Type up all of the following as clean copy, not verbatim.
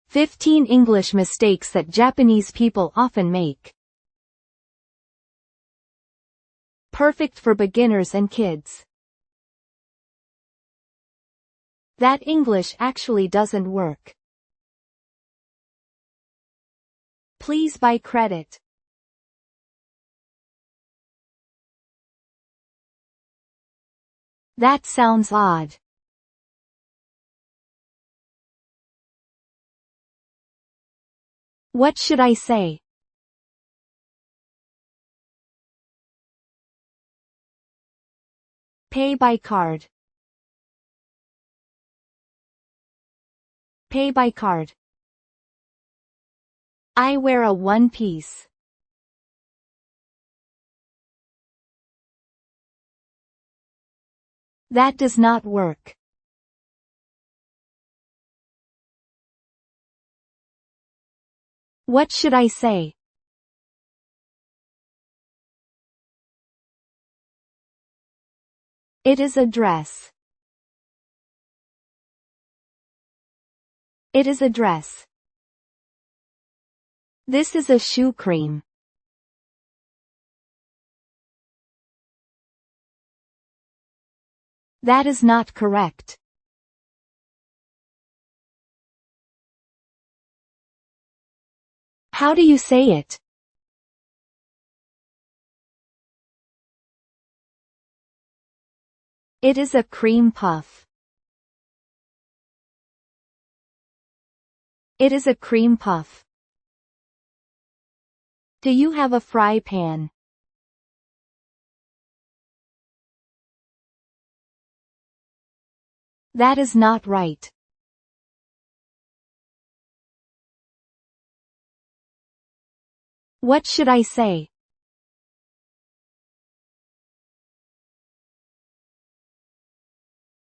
15 English mistakes that Japanese people often make. Perfect for beginners and kids. That English actually doesn't work. Please buy credit. That sounds odd. What should I say? Pay by card. Pay by card. I wear a one-piece. That does not work. What should I say? It is a dress. It is a dress. This is a shoe cream. That is not correct. How do you say it? It is a cream puff. It is a cream puff. Do you have a fry pan? That is not right. What should I say?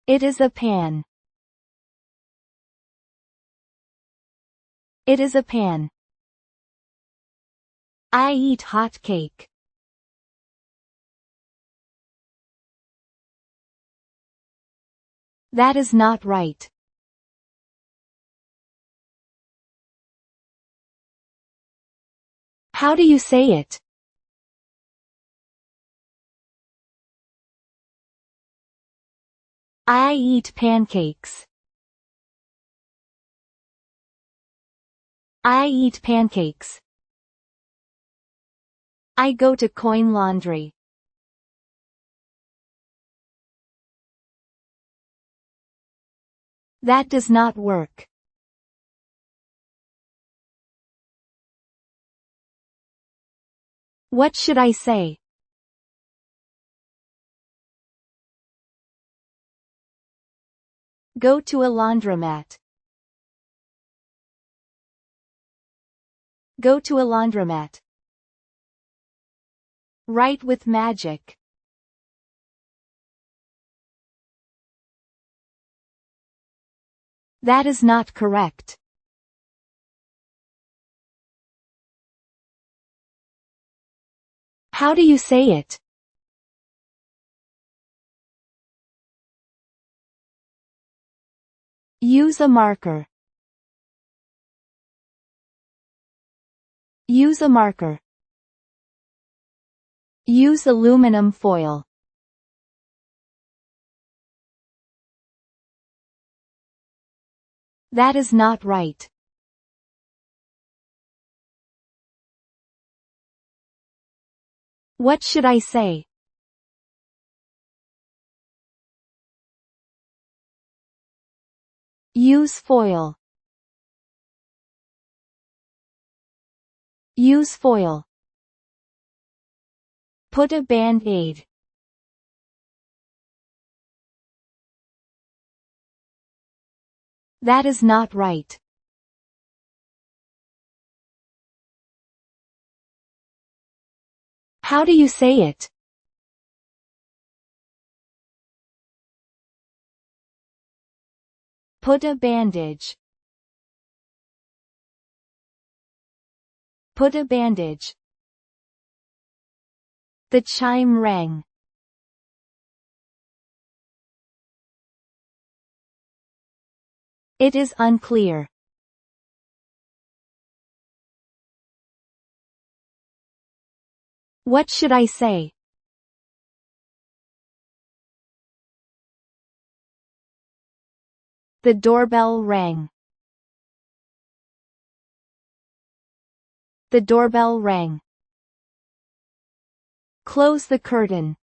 It is a pan. It is a pan. I eat hot cake. That is not right. How do you say it? I eat pancakes. I eat pancakes. I go to coin laundry. That does not work. What should I say? Go to a laundromat. Go to a laundromat. Write with magic. That is not correct. How do you say it? Use a marker. Use a marker. Use aluminum foil. That is not right. What should I say? Use foil. Use foil. Put a band-aid. That is not right. How do you say it? Put a bandage. Put a bandage. The chime rang. It is unclear. What should I say? The doorbell rang. The doorbell rang. Close the curtain.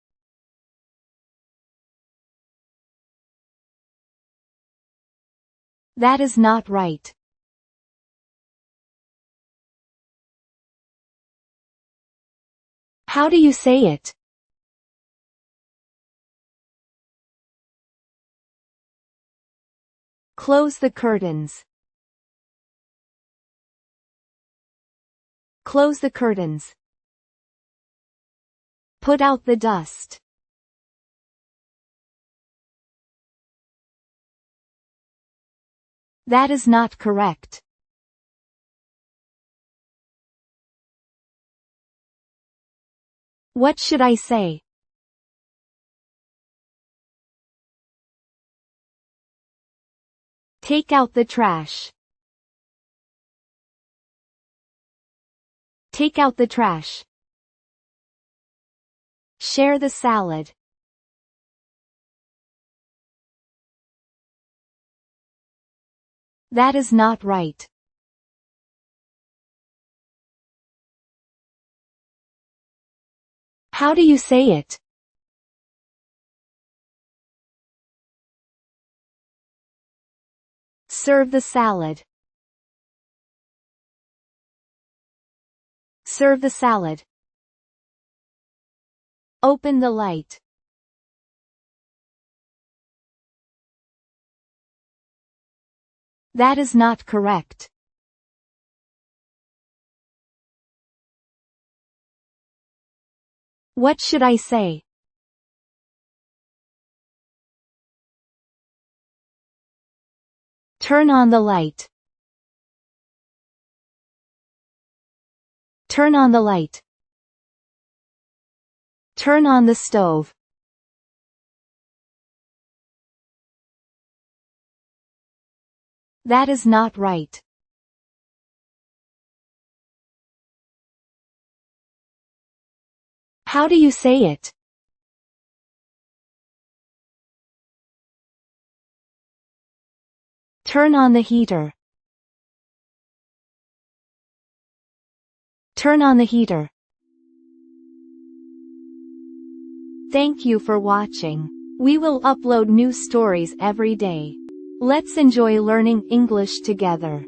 That is not right. How do you say it? Close the curtains. Close the curtains. Put out the dust. That is not correct. What should I say? Take out the trash. Take out the trash. Share the salad. That is not right. How do you say it? Serve the salad. Serve the salad. Open the light. That is not correct. What should I say? Turn on the light. Turn on the light. Turn on the stove. That is not right. How do you say it? Turn on the heater. Turn on the heater. Thank you for watching. We will upload new stories every day. Let's enjoy learning English together.